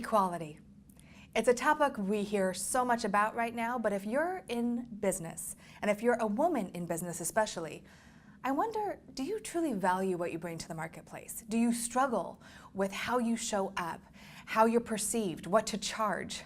Equality. It's a topic we hear so much about right now, but if you're in business, and if you're a woman in business especially, I wonder, do you truly value what you bring to the marketplace? Do you struggle with how you show up, how you're perceived, what to charge?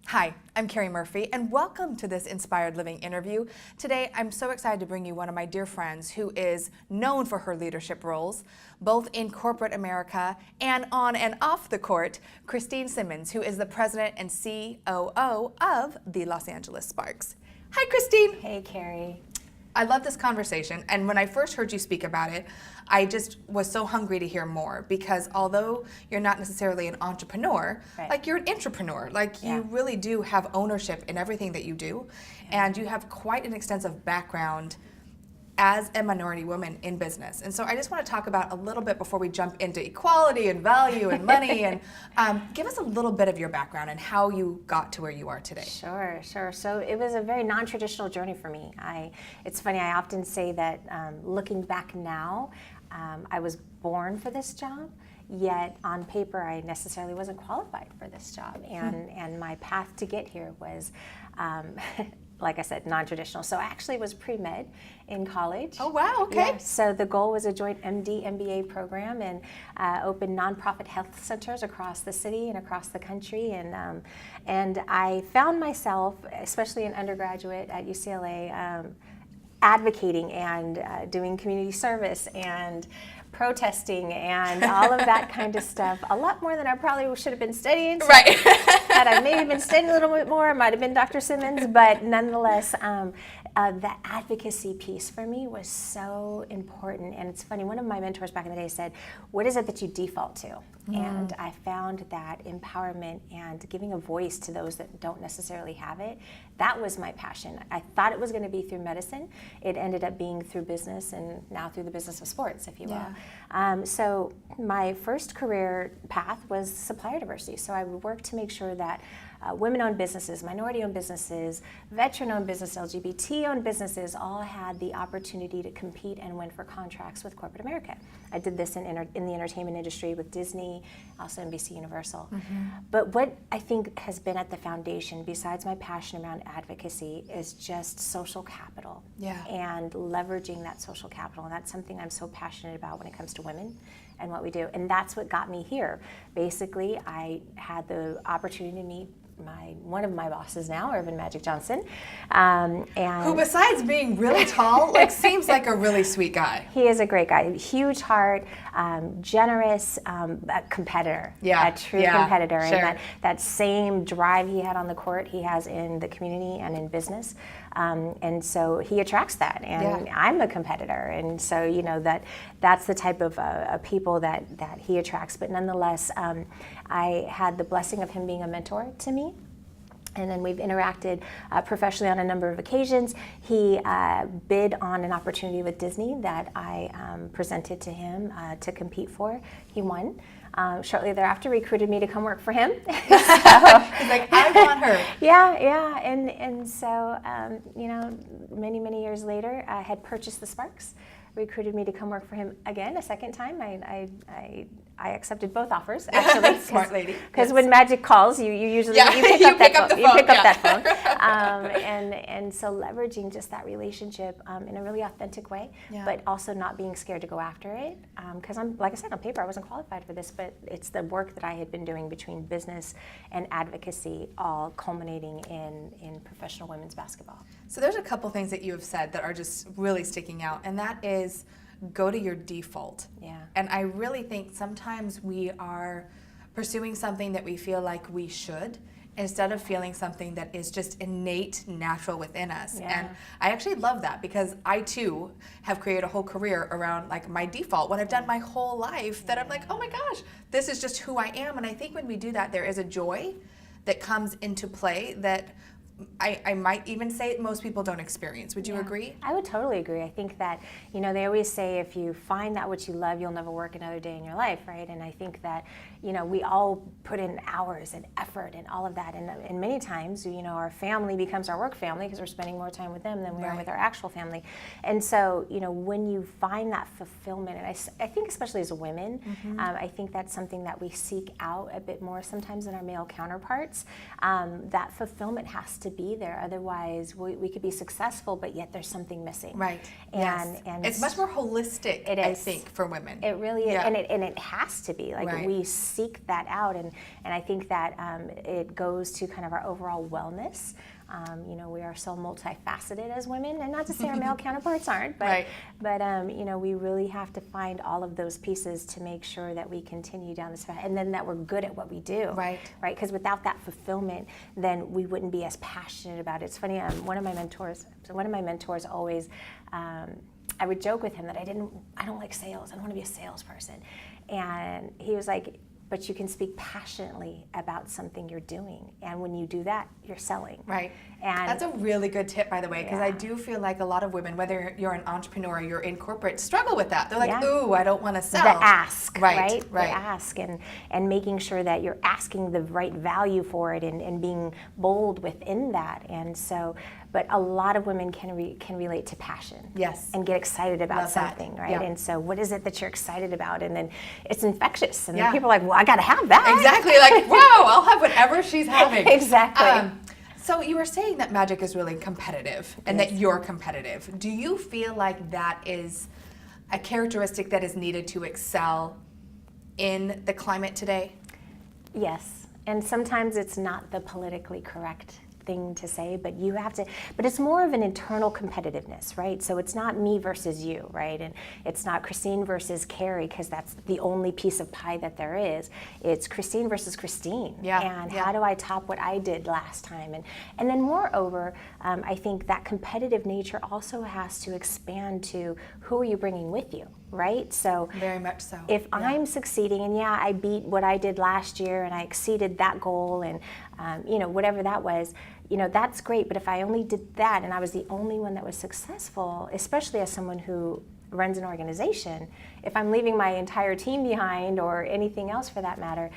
Hi, I'm Keri Murphy, and welcome to this Inspired Living interview. Today, I'm so excited to bring you one of my dear friends who is known for her leadership roles, both in corporate America and on and off the court, Christine Simmons, who is the president and COO of the Los Angeles Sparks. Hi, Christine. Hey, Keri. I love this conversation, and when I first heard you speak about it, I just was so hungry to hear more, because although you're not necessarily an entrepreneur, Right. like you're an intrapreneur, like you really do have ownership in everything that you do, and you have quite an extensive background as a minority woman in business. And so I just want to talk about a little bit before we jump into equality and value and money, and give us a little bit of your background and how you got to where you are today. Sure. So it was a very non-traditional journey for me. It's funny, I often say that looking back now, I was born for this job, yet on paper I necessarily wasn't qualified for this job. And my path to get here was, like I said, non-traditional. So I actually was pre-med in college. Oh, wow, okay. Yeah, so the goal was a joint MD, MBA program, and open nonprofit health centers across the city and across the country. And I found myself, especially in undergraduate at UCLA, advocating and doing community service and protesting and all of that kind of stuff. A lot more than I probably should have been studying. So Right. had I maybe been studying a little bit more, I might have been Dr. Simmons, but nonetheless, the advocacy piece for me was so important. And it's funny, one of my mentors back in the day said, what is it that you default to? And I found that empowerment and giving a voice to those that don't necessarily have it, that was my passion. I thought it was going to be through medicine. It ended up being through business, and now through the business of sports, if you will. So my first career path was supplier diversity. So I would work to make sure that women-owned businesses, minority-owned businesses, veteran-owned businesses, LGBT-owned businesses all had the opportunity to compete and win for contracts with corporate America. I did this in the entertainment industry with Disney, also NBC Universal. But what I think has been at the foundation, besides my passion around advocacy, is just social capital and leveraging that social capital. And that's something I'm so passionate about when it comes to women and what we do. And that's what got me here. Basically, I had the opportunity to meet one of my bosses now, Irvin Magic Johnson, and who, besides being really tall, seems like a really sweet guy. He is a great guy, huge heart, generous, a competitor, a true competitor, and that same drive he had on the court, he has in the community and in business, and so he attracts that, and I'm a competitor, and so that's the type of people that he attracts. But nonetheless, I had the blessing of him being a mentor to me. And then we've interacted professionally on a number of occasions. He bid on an opportunity with Disney that I presented to him to compete for. He won. Shortly thereafter, recruited me to come work for him. He's like, I want her. Yeah. And so, many years later, I had purchased the Sparks, recruited me to come work for him again a second time. I accepted both offers, actually. Smart lady. Because when Magic calls, you usually you pick up that phone. And so leveraging just that relationship in a really authentic way, but also not being scared to go after it. Because like I said, on paper, I wasn't qualified for this, but it's the work that I had been doing between business and advocacy, all culminating in professional women's basketball. So there's a couple things that you have said that are just really sticking out, and that is go to your default. And I really think sometimes we are pursuing something that we feel like we should, instead of feeling something that is just innate, natural within us. And I actually love that, because I too have created a whole career around my default, what I've done my whole life, that I'm like, oh my gosh, this is just who I am. And I think when we do that, there is a joy that comes into play that I might even say most people don't experience. Would you agree? I would totally agree. I think that, they always say if you find that what you love, you'll never work another day in your life, right? And I think that, we all put in hours and effort and all of that. And many times, our family becomes our work family because we're spending more time with them than we are with our actual family. And so, when you find that fulfillment, and I think especially as women, I think that's something that we seek out a bit more sometimes than our male counterparts. That fulfillment has to be there. Otherwise, we could be successful, but yet there's something missing. Right. And it's much more holistic, I think, for women. It really is. And it has to be. Like, we seek that out. And I think that it goes to kind of our overall wellness. We are so multifaceted as women, and not to say our male counterparts aren't, but we really have to find all of those pieces to make sure that we continue down this path, and then that we're good at what we do. Right. Because without that fulfillment, then we wouldn't be as passionate about it. It's funny. One of my mentors always. I would joke with him that I don't like sales. I don't want to be a salesperson, and he was like, but you can speak passionately about something you're doing. And when you do that, you're selling. Right. And that's a really good tip, by the way, because I do feel like a lot of women, whether you're an entrepreneur or you're in corporate, struggle with that. They're like, ooh, I don't want to sell. The ask, right? The ask, and making sure that you're asking the right value for it and being bold within that. And so, but a lot of women can relate to passion. Yes. And get excited about something, right? Yeah. And so what is it that you're excited about? And then it's infectious. And then people are like, well, I got to have that. Exactly. Like, wow, I'll have whatever she's having. Exactly. So you were saying that magic is really competitive and that you're competitive. Do you feel like that is a characteristic that is needed to excel in the climate today? Yes. And sometimes it's not the politically correct thing to say, but it's more of an internal competitiveness, right? So it's not me versus you, right? And it's not Christine versus Keri, because that's the only piece of pie that there is. It's Christine versus Christine. And how do I top what I did last time? And then moreover, I think that competitive nature also has to expand to who are you bringing with you, right? So very much so. If I'm succeeding, and I beat what I did last year and I exceeded that goal, and whatever that was, that's great. But if I only did that and I was the only one that was successful, especially as someone who runs an organization, if I'm leaving my entire team behind or anything else for that matter,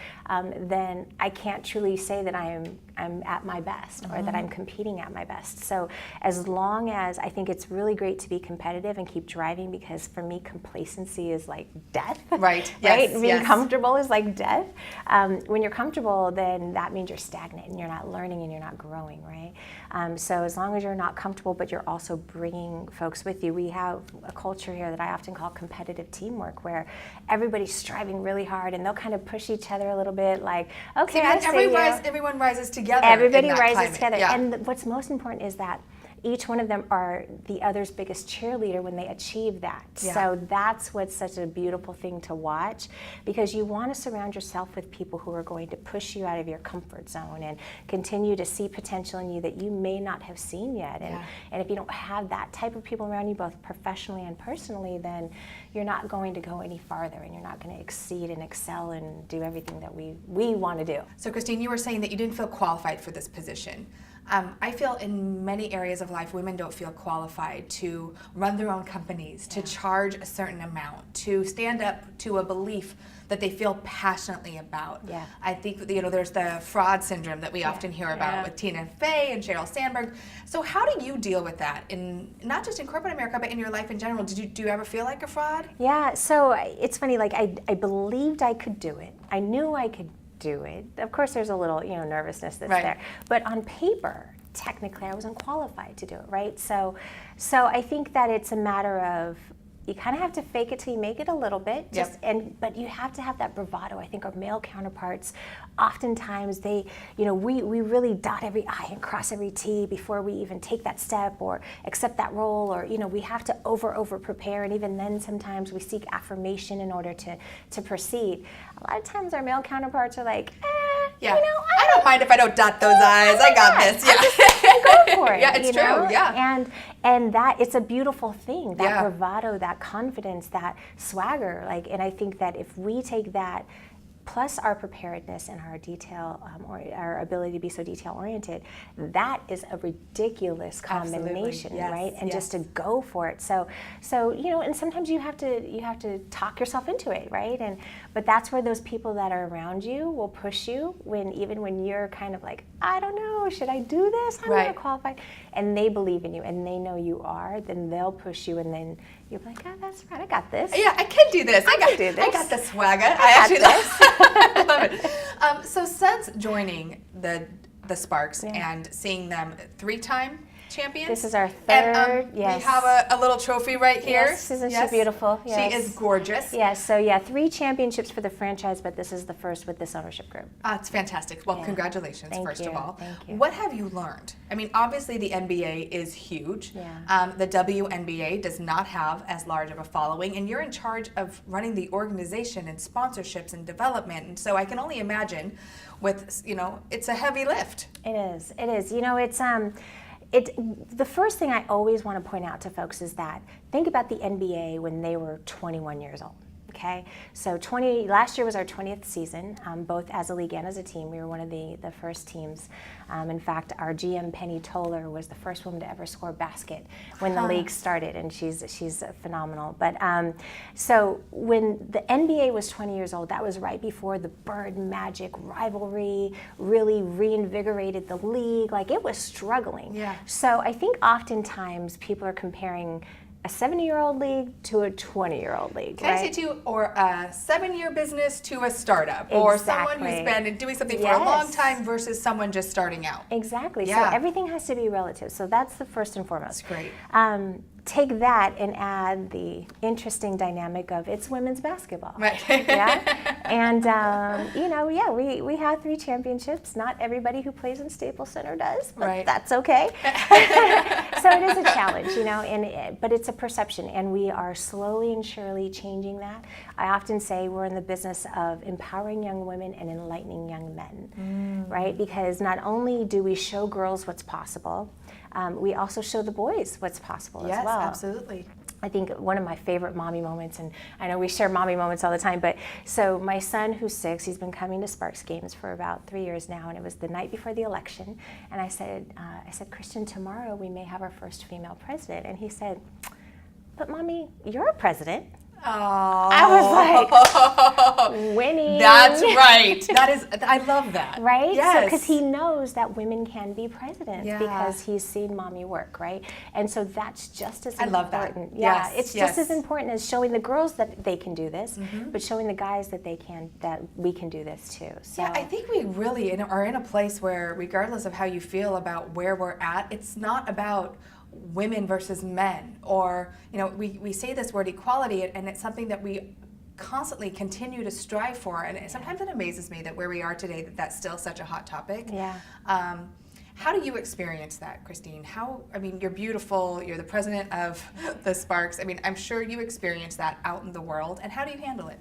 then I can't truly say that I'm at my best or that I'm competing at my best. So as long as, I think it's really great to be competitive and keep driving, because for me, complacency is like death. Right. Right? Being comfortable is like death. When you're comfortable, then that means you're stagnant and you're not learning and you're not growing, right? So as long as you're not comfortable, but you're also bringing folks with you, we have a culture here that I often call competitive teamwork, where everybody's striving really hard and they'll kind of push each other a little bit, like, okay, everyone rises together. Everybody rises together. Yeah. And what's most important is that each one of them are the other's biggest cheerleader when they achieve that. Yeah. So that's what's such a beautiful thing to watch, because you want to surround yourself with people who are going to push you out of your comfort zone and continue to see potential in you that you may not have seen yet. And if you don't have that type of people around you, both professionally and personally, then you're not going to go any farther, and you're not going to exceed and excel and do everything that we want to do. So Christine, you were saying that you didn't feel qualified for this position. I feel in many areas of life, women don't feel qualified to run their own companies, to charge a certain amount, to stand up to a belief that they feel passionately about. Yeah. I think there's the fraud syndrome that we often hear about with Tina Fey and Sheryl Sandberg. So how do you deal with that, in not just in corporate America, but in your life in general? Do you ever feel like a fraud? Yeah. So it's funny. Like I believed I could do it. I knew I could do it. Of course, there's a little nervousness that's there, but on paper, technically, I wasn't qualified to do it, right? So I think that it's a matter of, you kind of have to fake it till you make it a little bit, but you have to have that bravado. I think our male counterparts, oftentimes we really dot every I and cross every T before we even take that step or accept that role, or we have to over prepare, and even then sometimes we seek affirmation in order to proceed. A lot of times our male counterparts are like, I don't mind if I don't dot those I's. I got this. Go for it. Yeah, it's true. Yeah. And that, it's a beautiful thing, that bravado, that confidence, that swagger. And I think that if we take that plus our preparedness and our detail, or our ability to be so detail-oriented, that is a ridiculous combination, Yes, right? And yes. just to go for it. So and sometimes you have to talk yourself into it, right? But that's where those people that are around you will push you even when you're kind of like, I don't know, should I do this? I'm not qualified. And they believe in you and they know you are, then they'll push you, and then you're like, oh, that's right, I got this. Yeah, I can do this. I can do this. I got the swagger. I love it. So since joining the Sparks and seeing them 3-time champions. This is our third, and, yes. We have a little trophy right here. Yes, isn't she beautiful? Yes. She is gorgeous. Yes, so yeah, 3 championships for the franchise, but this is the first with this ownership group. It's fantastic. Well, congratulations, first of all. Thank you. What have you learned? I mean, obviously the NBA is huge. Yeah. The WNBA does not have as large of a following, and you're in charge of running the organization and sponsorships and development. And so I can only imagine with, it's a heavy lift. It is. It is. The first thing I always want to point out to folks is that think about the NBA when they were 21 years old. Okay, so last year was our 20th season, both as a league and as a team. We were one of the first teams. In fact, our GM Penny Toller was the first woman to ever score a basket when the league started, and she's phenomenal. But so when the NBA was 20 years old, that was right before the Bird Magic rivalry really reinvigorated the league. Like, it was struggling. Yeah. So I think oftentimes people are comparing a 70-year-old league to a 20-year-old league. Can I say too, or a 7-year business to a startup, or someone who's been doing something for a long time versus someone just starting out. Exactly. Yeah. So everything has to be relative. So that's the first and foremost. That's great. Take that and add the interesting dynamic of it's women's basketball. Right. Yeah. And we have 3 championships. Not everybody who plays in Staples Center does, but that's okay. So it is a challenge, but it's a perception, and we are slowly and surely changing that. I often say we're in the business of empowering young women and enlightening young men, right? Because not only do we show girls what's possible, we also show the boys what's possible as well. Yes, absolutely. I think one of my favorite mommy moments, and I know we share mommy moments all the time, but so my son, who's 6, he's been coming to Sparks games for about 3 years now, and it was the night before the election, and I said, Christian, tomorrow we may have our first female president, and he said, but Mommy, you're a president. Oh. I was like, winning. That's right. I love that. Right? Yes. Because he knows that women can be presidents because he's seen Mommy work, right? And so that's just as important. I love that. Yeah, it's just as important as showing the girls that they can do this, but showing the guys that we can do this too. So. Yeah, I think we really are in a place where, regardless of how you feel about where we're at, it's not about women versus men, or we say this word equality, and it's something that we constantly continue to strive for, and sometimes it amazes me that where we are today, that's still such a hot topic. Yeah. How do you experience that, Christine? You're beautiful, you're the president of the Sparks. I'm sure you experience that out in the world, and how do you handle it?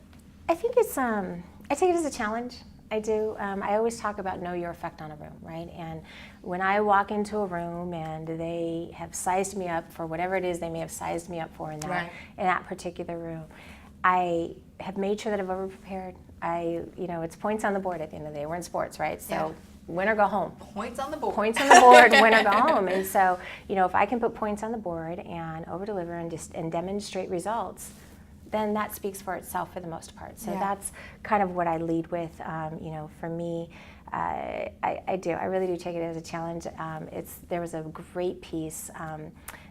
I think I take it as a challenge. I do. I always talk about know your effect on a room, right? And when I walk into a room and they have sized me up for whatever it is they may have sized me up for in that particular room, I have made sure that I've over-prepared. It's points on the board at the end of the day. We're in sports, right? So win or go home. Points on the board. Points on the board, win or go home. And so, if I can put points on the board and over-deliver and demonstrate results, then that speaks for itself for the most part. So that's kind of what I lead with. For me, I do. I really do take it as a challenge. There was a great piece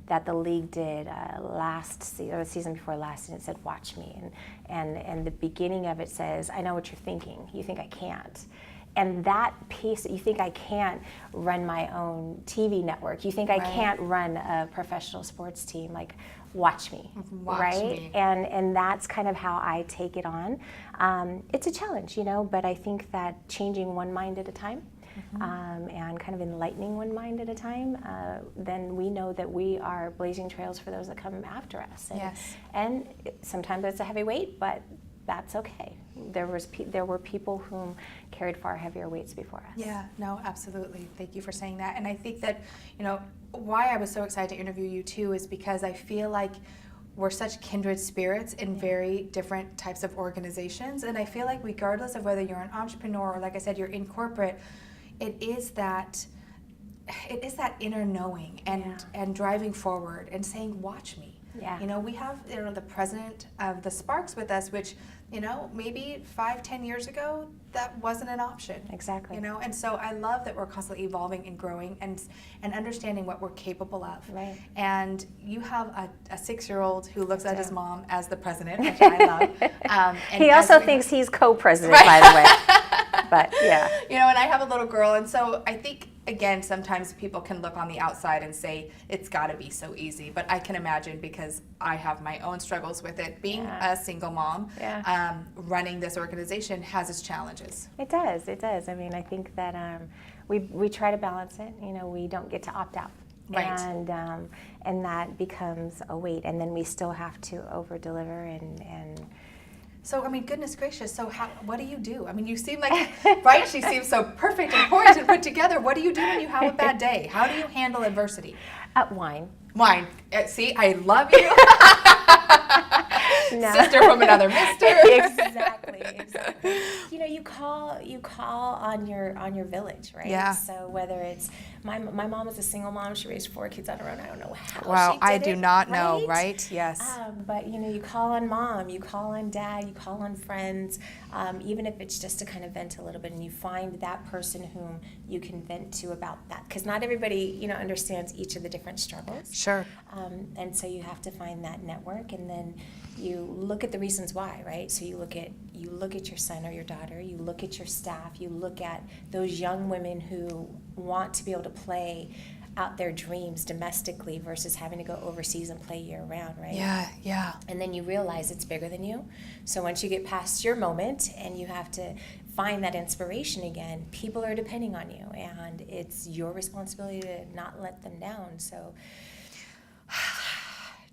that the league did the season before last, and it said, "Watch me." And the beginning of it says, "I know what you're thinking. You think I can't." And that piece, you think I can't run my own TV network. You think I can't run a professional sports team. Like, watch me, watch me. And that's kind of how I take it on. It's a challenge, but I think that changing one mind at a time and kind of enlightening one mind at a time, then we know that we are blazing trails for those that come after us. And sometimes it's a heavy weight, but that's okay. There were people whom carried far heavier weights before us. Yeah, no, absolutely. Thank you for saying that. And I think that, why I was so excited to interview you too is because I feel like we're such kindred spirits in very different types of organizations. And I feel like regardless of whether you're an entrepreneur or, like I said, you're in corporate, it is that inner knowing and driving forward and saying, watch me. Yeah. You know, we have, you know, the president of the Sparks with us, which, you know, maybe 5-10 years ago, that wasn't an option. Exactly. You know, and so I love that we're constantly evolving and growing and understanding what we're capable of. Right. And you have a 6-year-old who looks at his mom as the president, which I love. And he also thinks he's co-president, by the way. But yeah. You know, and I have a little girl, and so I think, again, sometimes people can look on the outside and say it's got to be so easy, but I can imagine, because I have my own struggles with it. Being a single mom, running this organization has its challenges. It does. It does. I mean, I think that we try to balance it. You know, we don't get to opt out, right? And that becomes a weight, and then we still have to over deliver and. So, I mean, goodness gracious, so what do you do? I mean, you seem like, right, she seems so perfect and poised and put together. What do you do when you have a bad day? How do you handle adversity? Wine. Wine. See, I love you. No. Sister from another mister. Exactly. You know, you call on your village, right? Yeah. So whether it's my mom is a single mom, she raised 4 kids on her own. I don't know how. Wow, she did I do not right? know, right? Yes. But you know, you call on mom, you call on dad, you call on friends, even if it's just to kind of vent a little bit, and you find that person whom you can vent to about that, because not everybody, you know, understands each of the different struggles. Sure. And so you have to find that network, and then you look at the reasons why, right? So you look at your son or your daughter, you look at your staff, you look at those young women who want to be able to play out their dreams domestically versus having to go overseas and play year round, right? Yeah. And then you realize it's bigger than you. So once you get past your moment and you have to find that inspiration again, people are depending on you, and it's your responsibility to not let them down. So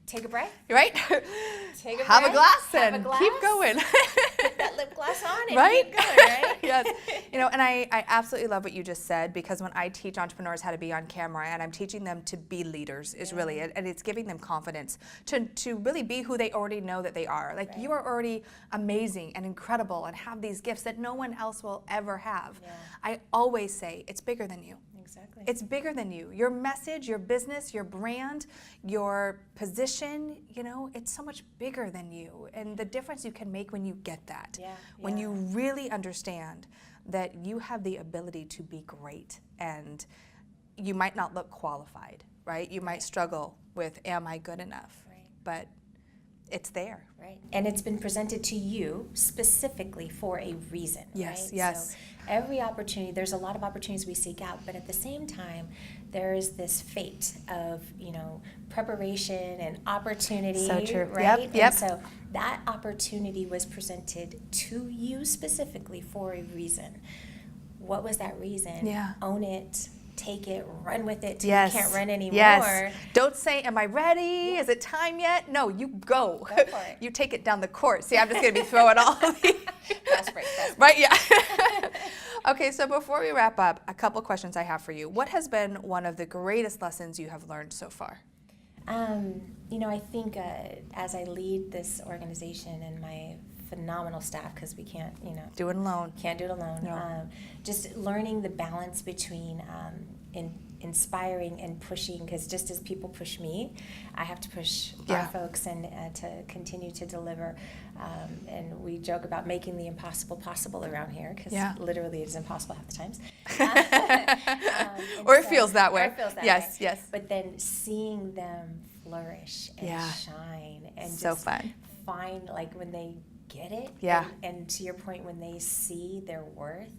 take a breath. Right? Take a Have breath. a glass Have and a glass. keep going. Put that lip gloss on and right? keep going, right? Yes. You know, and I absolutely love what you just said, because when I teach entrepreneurs how to be on camera, and I'm teaching them to be leaders, is really it, and it's giving them confidence to really be who they already know that they are. Like, you are already amazing and incredible and have these gifts that no one else will ever have. Yeah. I always say it's bigger than you. Exactly. It's bigger than you. Your message, your business, your brand, your position, you know, it's so much bigger than you. And the difference you can make when you get that, when you really understand that you have the ability to be great, and you might not look qualified, right? You might struggle with, am I good enough? Right. But it's there. Right. And it's been presented to you specifically for a reason. Yes, right? yes. So every opportunity, there's a lot of opportunities we seek out, but at the same time, there is this fate of, you know, preparation and opportunity. So true. Right? Yep. And so that opportunity was presented to you specifically for a reason. What was that reason? Yeah. Own it. Take it, run with it till Yes. you can't run anymore. Yes. Don't say, am I ready? Is it time yet? No, you go. Go for it. You take it down the court. See, I'm just going to be throwing all of these. Fast break. Right, yeah. Okay, so before we wrap up, a couple questions I have for you. What has been one of the greatest lessons you have learned so far? You know, I think as I lead this organization and my phenomenal staff, because we can't, you know, Do it alone. can't do it alone. No. Just learning the balance between inspiring and pushing, because just as people push me, I have to push our folks and to continue to deliver. And we joke about making the impossible possible around here, because literally it is impossible half the times. Or it feels that way. Or it feels that yes, way. yes. But then seeing them flourish and shine, and So just fun. find, like, when they get it, and to your point, when they see their worth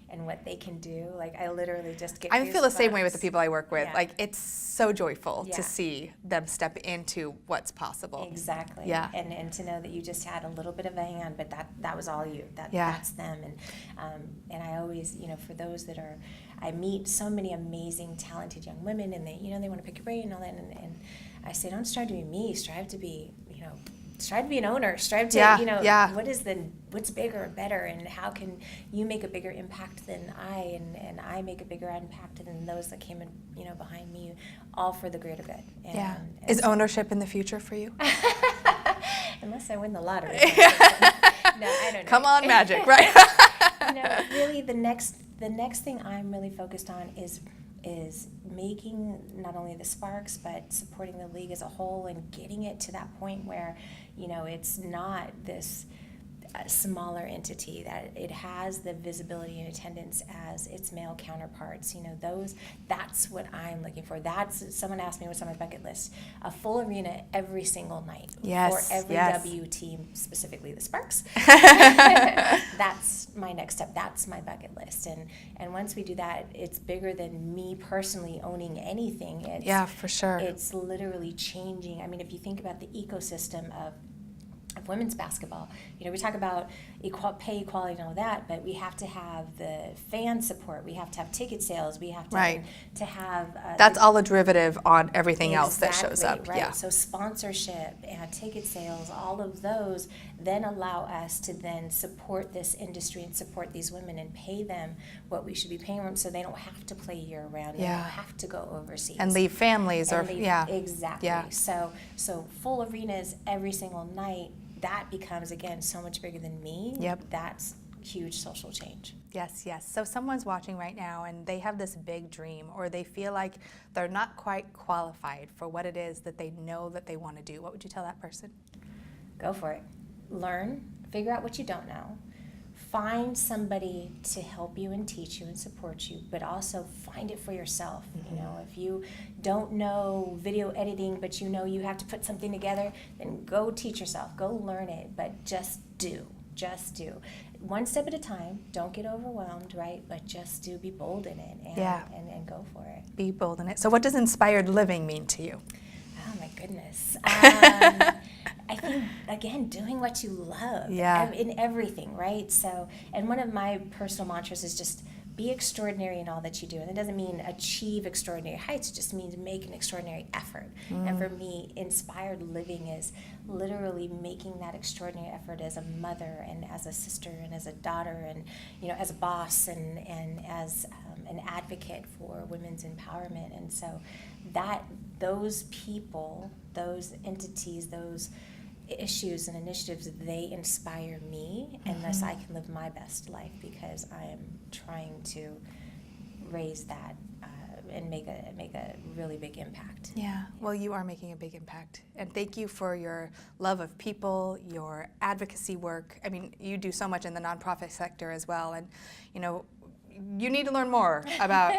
and what they can do, like, I literally just get I feel the same way with the goosebumps. people I work with. Yeah. Like, it's so joyful Yeah. to see them step into what's possible. Exactly. Yeah. And to know that you just had a little bit of a hand, but that was all you. Yeah. That's them. And I always, you know, for those that are, I meet so many amazing, talented young women, and they, you know, they want to pick your brain and all that, and I say, don't strive to be me, strive to be, you know, strive to be an owner, strive to, you know, what's bigger and better, and how can you make a bigger impact than I, and I make a bigger impact than those that came in, you know, behind me, all for the greater good. And Is ownership in the future for you? Unless I win the lottery. No, I don't know. Come on, magic, right? Really, the next thing I'm really focused on is making not only the Sparks, but supporting the league as a whole and getting it to that point where, it's not this smaller entity, that it has the visibility and attendance as its male counterparts. That's what I'm looking for. Someone asked me what's on my bucket list. A full arena every single night for every W team, specifically the Sparks. That's my next step. That's my bucket list. And once we do that, it's bigger than me personally owning anything. For sure. It's literally changing. I mean, if you think about the ecosystem of women's basketball, we talk about pay equality and all that, but we have to have the fan support, we have to have ticket sales, we have to have that's all a derivative on everything else that shows up. Right. So sponsorship and ticket sales, all of those then allow us to then support this industry and support these women and pay them what we should be paying them, so they don't have to play year round. They don't have to go overseas and leave families exactly. So full arenas every single night. That becomes, again, so much bigger than me. That's huge social change. Yes. So someone's watching right now and they have this big dream, or they feel like they're not quite qualified for what it is that they know that they want to do. What would you tell that person? Go for it. Learn. Figure out what you don't know. Find somebody to help you and teach you and support you, but also find it for yourself. If you don't know video editing, but you have to put something together, then go teach yourself, go learn it, but just do. One step at a time. Don't get overwhelmed, right? But just do. Be bold in it and go for it. Be bold in it. So what does inspired living mean to you? Oh my goodness. I think, again, doing what you love in everything, right? So, and one of my personal mantras is just be extraordinary in all that you do. And it doesn't mean achieve extraordinary heights, it just means make an extraordinary effort. And for me, inspired living is literally making that extraordinary effort as a mother and as a sister and as a daughter and, as a boss and as an advocate for women's empowerment. And so those people, those entities, those issues and initiatives, they inspire me, and thus I can live my best life because I am trying to raise that and make a really big impact. Well, you are making a big impact, and thank you for your love of people, your advocacy work. I mean, you do so much in the nonprofit sector as well, and you need to learn more about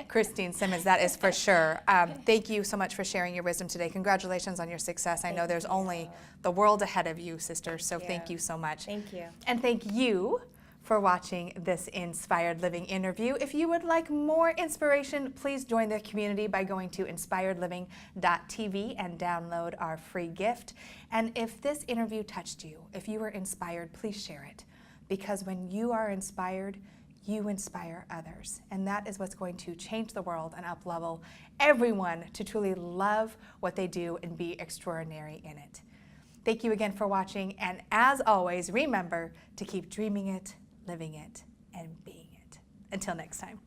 Christine Simmons, that is for sure. Thank you so much for sharing your wisdom today. Congratulations on your success. I know there's only the world ahead of you, sister, so thank you so much. Thank you. And thank you for watching this Inspired Living interview. If you would like more inspiration, please join the community by going to inspiredliving.tv and download our free gift. And if this interview touched you, if you were inspired, please share it. Because when you are inspired, you inspire others. And that is what's going to change the world and up-level everyone to truly love what they do and be extraordinary in it. Thank you again for watching. And as always, remember to keep dreaming it, living it, and being it. Until next time.